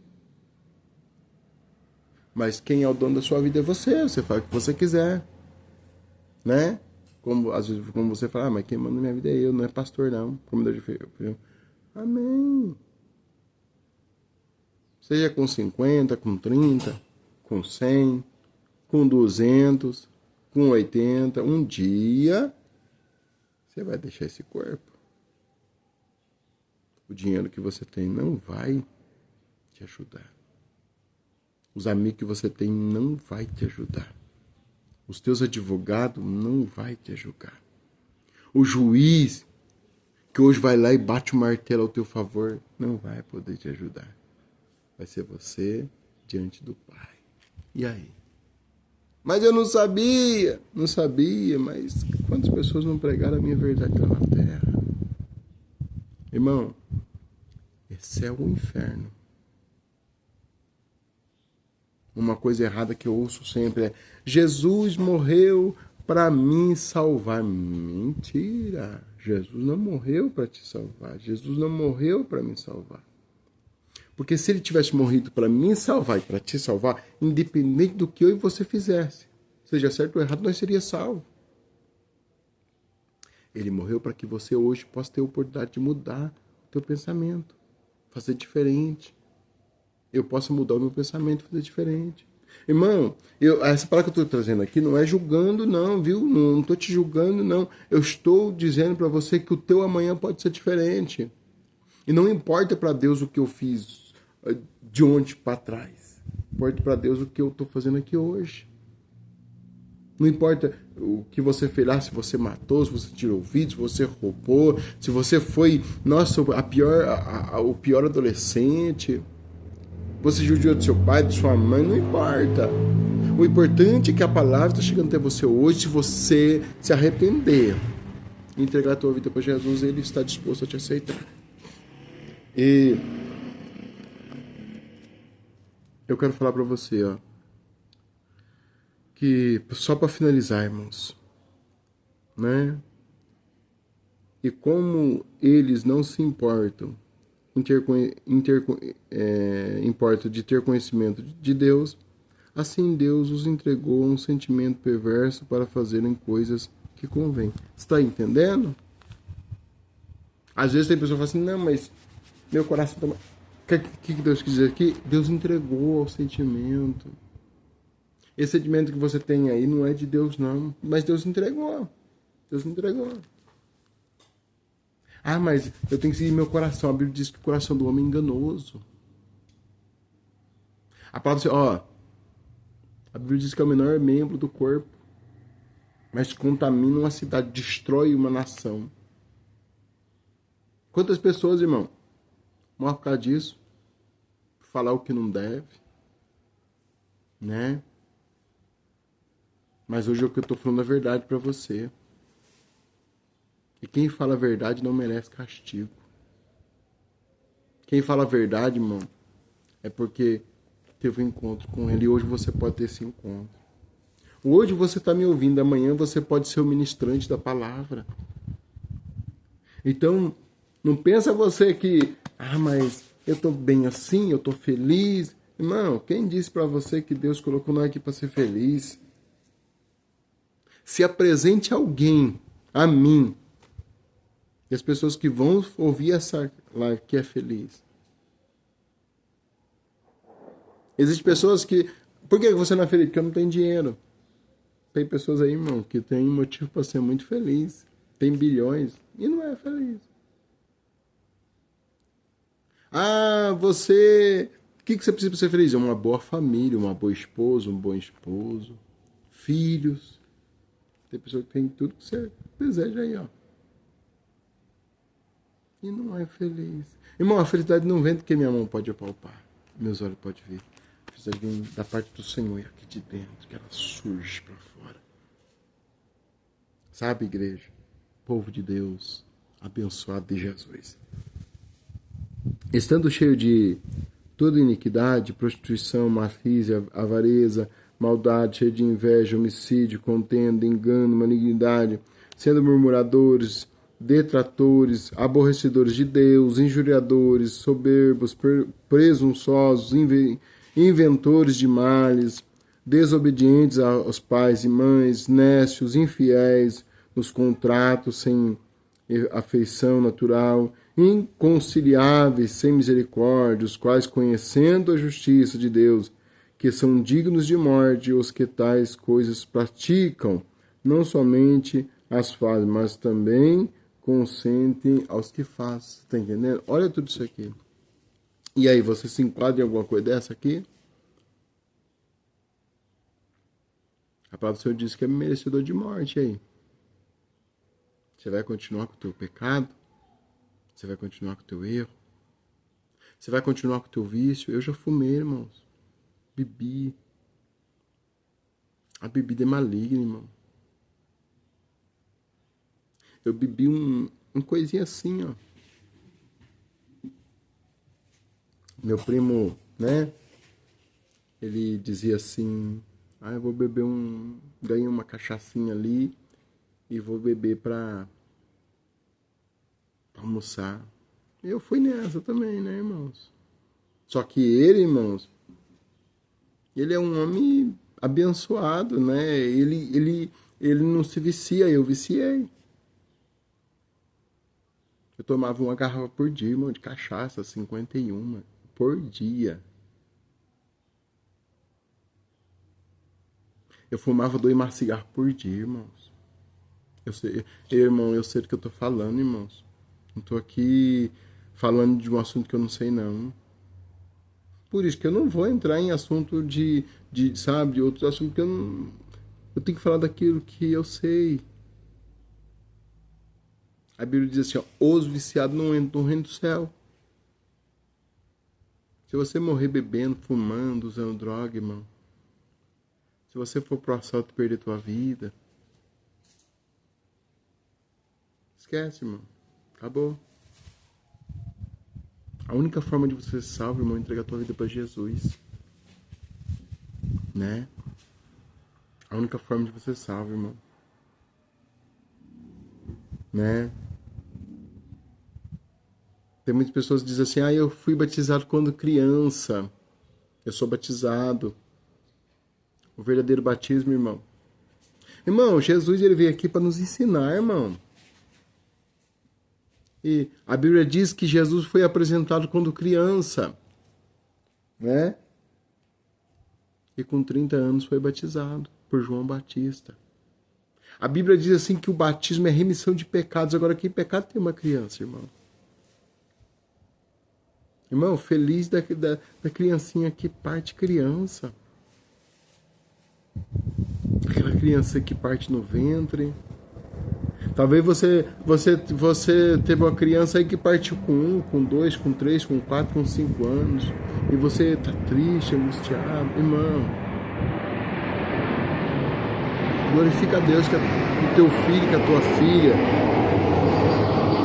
A: Mas quem é o dono da sua vida é você. Você faz o que você quiser. Né? Como, às vezes, como você fala, mas quem manda na minha vida é eu, não é pastor, não. Como Deus fez. Amém. Seja com 50, com 30, com 100, com 200, com 80. Um dia, você vai deixar esse corpo. O dinheiro que você tem não vai te ajudar. Os amigos que você tem não vai te ajudar. Os teus advogados não vai te julgar. O juiz que hoje vai lá e bate o martelo ao teu favor não vai poder te ajudar. Vai ser você diante do Pai. E aí? Mas eu não sabia, mas quantas pessoas não pregaram a minha verdade lá na terra? Irmão, esse é o inferno. Uma coisa errada que eu ouço sempre é: Jesus morreu para me salvar. Mentira! Jesus não morreu para te salvar. Jesus não morreu para me salvar. Porque se ele tivesse morrido para me salvar e para te salvar, independente do que eu e você fizesse, seja certo ou errado, nós seríamos salvos. Ele morreu para que você hoje possa ter a oportunidade de mudar o teu pensamento, fazer diferente. Eu posso mudar o meu pensamento, fazer diferente. Irmão, essa palavra que eu estou trazendo aqui não é julgando, não, viu? Não estou te julgando, não. Eu estou dizendo para você que o teu amanhã pode ser diferente. E não importa para Deus o que eu fiz de ontem para trás. Importa para Deus o que eu estou fazendo aqui hoje. Não importa o que você fez lá, se você matou, se você tirou vídeo, se você roubou, se você foi, nossa, o pior adolescente. Você judiou do seu pai, de sua mãe, não importa. O importante é que a palavra está chegando até você hoje. Se você se arrepender e entregar a tua vida para Jesus, Ele está disposto a te aceitar. E eu quero falar para você, ó, que só para finalizar, irmãos, né? E como eles não se importam importa de ter conhecimento de Deus, assim Deus os entregou a um sentimento perverso para fazerem coisas que convêm. Está entendendo? Às vezes tem pessoa que fala assim, não, mas meu coração está... O que Deus quis dizer aqui? Deus entregou ao sentimento. Esse sentimento que você tem aí não é de Deus, não, mas Deus entregou. Deus entregou. Ah, mas eu tenho que seguir meu coração. A Bíblia diz que o coração do homem é enganoso. A palavra diz, a Bíblia diz que é o menor membro do corpo, mas contamina uma cidade, destrói uma nação. Quantas pessoas, irmão, morrem por causa disso? Falar o que não deve, né? Mas hoje o que eu estou falando é verdade para você. E quem fala a verdade não merece castigo. Quem fala a verdade, irmão, é porque teve um encontro com Ele. E hoje você pode ter esse encontro. Hoje você está me ouvindo, amanhã você pode ser o ministrante da palavra. Então, não pensa você que, mas eu estou bem assim, eu estou feliz. Irmão, quem disse para você que Deus colocou nós aqui para ser feliz? Se apresente alguém a mim. E as pessoas que vão ouvir essa live que é feliz. Existem pessoas que... Por que você não é feliz? Porque eu não tenho dinheiro. Tem pessoas aí, irmão, que tem motivo para ser muito feliz. Tem bilhões e não é feliz. Você... O que você precisa para ser feliz? É uma boa família, uma boa esposa, um bom esposo, filhos. Tem pessoa que tem tudo que você deseja aí, ó. E não é feliz. Irmão, a felicidade não vem do que minha mão pode apalpar, meus olhos podem ver. A felicidade vem da parte do Senhor aqui de dentro, que ela surge para fora. Sabe, igreja? Povo de Deus, abençoado de Jesus. Estando cheio de toda iniquidade, prostituição, malícia, avareza, maldade, cheio de inveja, homicídio, contenda, engano, malignidade, sendo murmuradores, detratores, aborrecedores de Deus, injuriadores, soberbos, presunçosos, inventores de males, desobedientes aos pais e mães, nécios, infiéis nos contratos, sem afeição natural, inconciliáveis, sem misericórdia, os quais, conhecendo a justiça de Deus, que são dignos de morte, os que tais coisas praticam, não somente as fazem, mas também consentem aos que fazem. Está entendendo? Olha tudo isso aqui. E aí, você se enquadra em alguma coisa dessa aqui? A palavra do Senhor diz que é merecedor de morte aí. Você vai continuar com o teu pecado? Você vai continuar com o teu erro? Você vai continuar com o teu vício? Eu já fumei, irmãos. Bebi. A bebida é maligna, irmão. Eu bebi um coisinha assim, ó. Meu primo, né? Ele dizia assim, eu vou beber ganhei uma cachaçinha ali e vou beber pra almoçar. Eu fui nessa também, né, irmãos? Só que ele, irmãos, ele é um homem abençoado, né? Ele não se vicia, eu viciei. Eu tomava uma garrafa por dia, irmão, de cachaça, 51 por dia. Eu fumava 2 maços de cigarro por dia, irmãos. Eu sei do que eu tô falando, irmãos. Não tô aqui falando de um assunto que eu não sei, não. Por isso que eu não vou entrar em assunto de outros assuntos que eu não... Eu tenho que falar daquilo que eu sei. A Bíblia diz assim, ó, os viciados não entram no reino do céu. Se você morrer bebendo, fumando, usando droga, irmão, se você for pro assalto e perder tua vida, esquece, irmão. Acabou. A única forma de você ser salvo, irmão, é entregar tua vida para Jesus. Né? A única forma de você ser salvo, irmão. Né? Tem muitas pessoas que dizem assim, eu fui batizado quando criança. Eu sou batizado. O verdadeiro batismo, irmão. Irmão, Jesus ele veio aqui para nos ensinar, irmão. E a Bíblia diz que Jesus foi apresentado quando criança, né? E com 30 anos foi batizado por João Batista. A Bíblia diz assim que o batismo é remissão de pecados. Agora, que pecado tem uma criança, irmão? Irmão, feliz da criancinha que parte criança. Aquela criança que parte no ventre. Talvez você teve uma criança aí que partiu com 1, com 2, com 3, com 4, com 5 anos. E você tá triste, angustiado. Irmão, glorifica a Deus que o teu filho, que a tua filha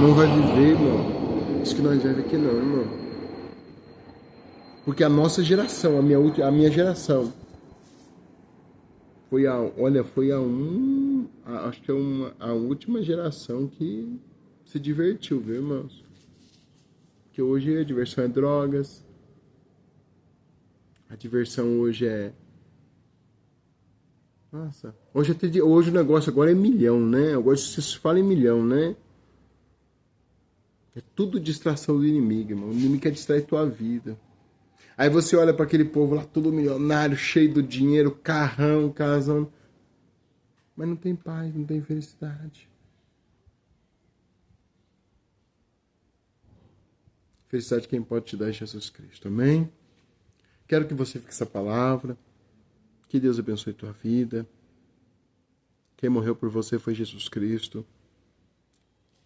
A: não vai viver, irmão. Isso que nós vivemos aqui não, irmão. Porque a nossa geração, a minha geração, acho que é a última geração que se divertiu, viu, irmãos? Porque hoje a diversão é drogas, a diversão hoje é... Nossa, hoje o negócio agora é milhão, né? Agora se fala em milhão, né? É tudo distração do inimigo, irmão. O inimigo quer distrair tua vida. Aí você olha para aquele povo lá, todo milionário, cheio do dinheiro, carrão, casando. Mas não tem paz, não tem felicidade. Felicidade quem pode te dar é Jesus Cristo. Amém? Quero que você fique essa palavra. Que Deus abençoe tua vida. Quem morreu por você foi Jesus Cristo.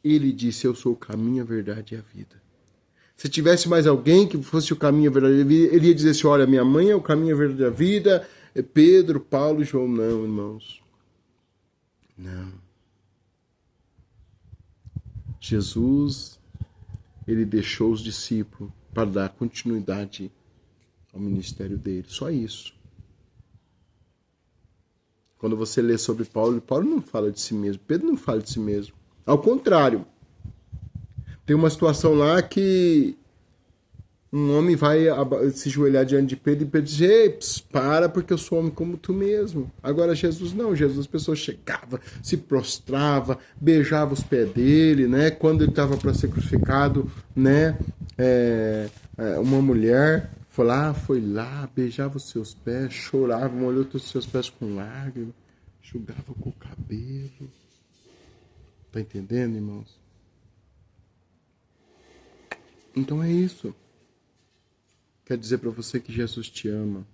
A: Ele disse, eu sou o caminho, a verdade e a vida. Se tivesse mais alguém que fosse o caminho, a verdade e a vida, ele ia dizer assim, olha, minha mãe é o caminho, a verdade e a vida, é Pedro, Paulo, João. Não, irmãos. Não. Jesus, ele deixou os discípulos para dar continuidade ao ministério dele. Só isso. Quando você lê sobre Paulo, Paulo não fala de si mesmo, Pedro não fala de si mesmo. Ao contrário, tem uma situação lá que um homem vai se ajoelhar diante de Pedro e Pedro diz, ei, para, porque eu sou homem como tu mesmo. Agora Jesus não, Jesus, as pessoas chegavam, se prostrava, beijava os pés dele, né? Quando ele estava para ser crucificado, né? Uma mulher foi lá, beijava os seus pés, chorava, molhou os seus pés com lágrimas, enxugava com o cabelo. Tá entendendo, irmãos? Então é isso. Quer dizer para você que Jesus te ama.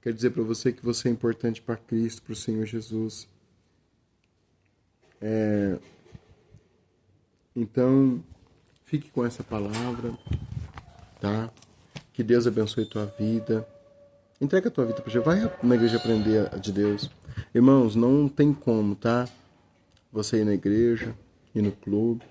A: Quer dizer para você que você é importante para Cristo, para o Senhor Jesus. Então, fique com essa palavra, tá? Que Deus abençoe a tua vida. Entrega a tua vida para Jesus. Vai na igreja aprender de Deus. Irmãos, não tem como, tá? Você ir na igreja, ir no clube,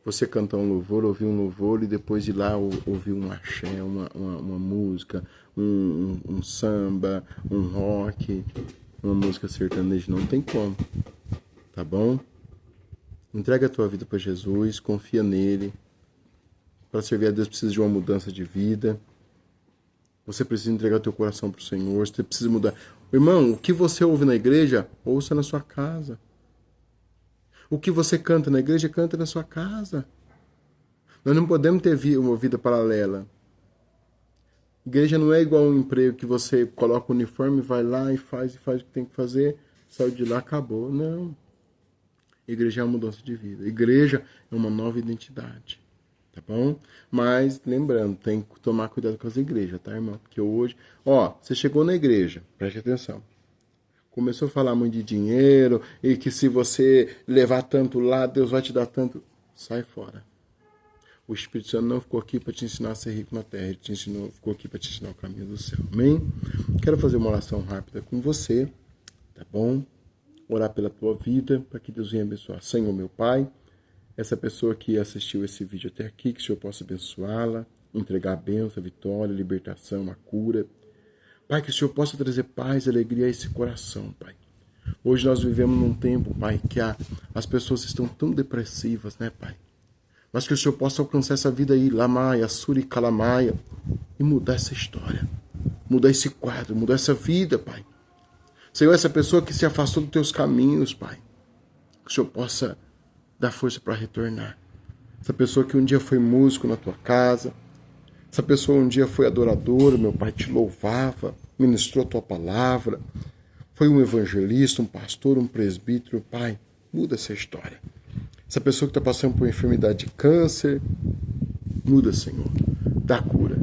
A: você cantar um louvor, ouvir um louvor e depois de lá ouvir um axé, uma música, um samba, um rock, uma música sertaneja. Não tem como, tá bom? Entrega a tua vida para Jesus, confia nele. Para servir a Deus precisa de uma mudança de vida. Você precisa entregar o teu coração para o Senhor, você precisa mudar. Irmão, o que você ouve na igreja, ouça na sua casa. O que você canta na igreja, canta na sua casa. Nós não podemos ter uma vida paralela. Igreja não é igual um emprego que você coloca o uniforme, vai lá e faz o que tem que fazer, saiu de lá, acabou. Não. Igreja é uma mudança de vida. Igreja é uma nova identidade. Tá bom? Mas, lembrando, tem que tomar cuidado com as igrejas, tá, irmão? Porque hoje... você chegou na igreja, preste atenção. Começou a falar muito de dinheiro e que se você levar tanto lá, Deus vai te dar tanto. Sai fora. O Espírito Santo não ficou aqui para te ensinar a ser rico na terra. Ele ficou aqui para te ensinar o caminho do céu. Amém? Quero fazer uma oração rápida com você. Tá bom? Orar pela tua vida para que Deus venha abençoar. Senhor, meu Pai, essa pessoa que assistiu esse vídeo até aqui, que o Senhor possa abençoá-la, entregar a bênção, a vitória, a libertação, a cura. Pai, que o Senhor possa trazer paz e alegria a esse coração, Pai. Hoje nós vivemos num tempo, Pai, que as pessoas estão tão depressivas, né, Pai? Mas que o Senhor possa alcançar essa vida aí, Lamaia, Suri, Calamaia, e mudar essa história, mudar esse quadro, mudar essa vida, Pai. Senhor, essa pessoa que se afastou dos teus caminhos, Pai, que o Senhor possa dar força para retornar. Essa pessoa que um dia foi músico na tua casa, essa pessoa um dia foi adoradora, meu Pai, te louvava, ministrou a tua palavra, foi um evangelista, um pastor, um presbítero. Pai, muda essa história. Essa pessoa que está passando por enfermidade de câncer, muda, Senhor, dá cura.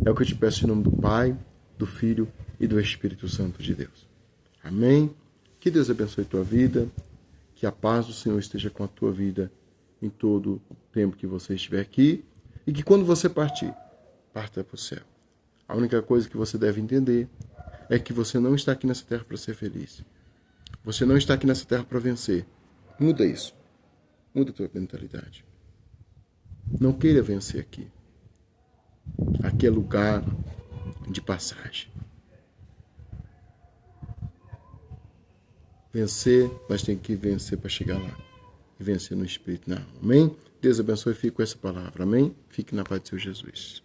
A: É o que eu te peço em nome do Pai, do Filho e do Espírito Santo de Deus. Amém? Que Deus abençoe a tua vida, que a paz do Senhor esteja com a tua vida em todo o tempo que você estiver aqui e que quando você partir, parta para o céu. A única coisa que você deve entender é que você não está aqui nessa terra para ser feliz. Você não está aqui nessa terra para vencer. Muda isso. Muda a tua mentalidade. Não queira vencer aqui. Aqui é lugar de passagem. Vencer, mas tem que vencer para chegar lá. E vencer no Espírito, não. Amém? Deus abençoe e fique com essa palavra. Amém? Fique na paz do Senhor Jesus.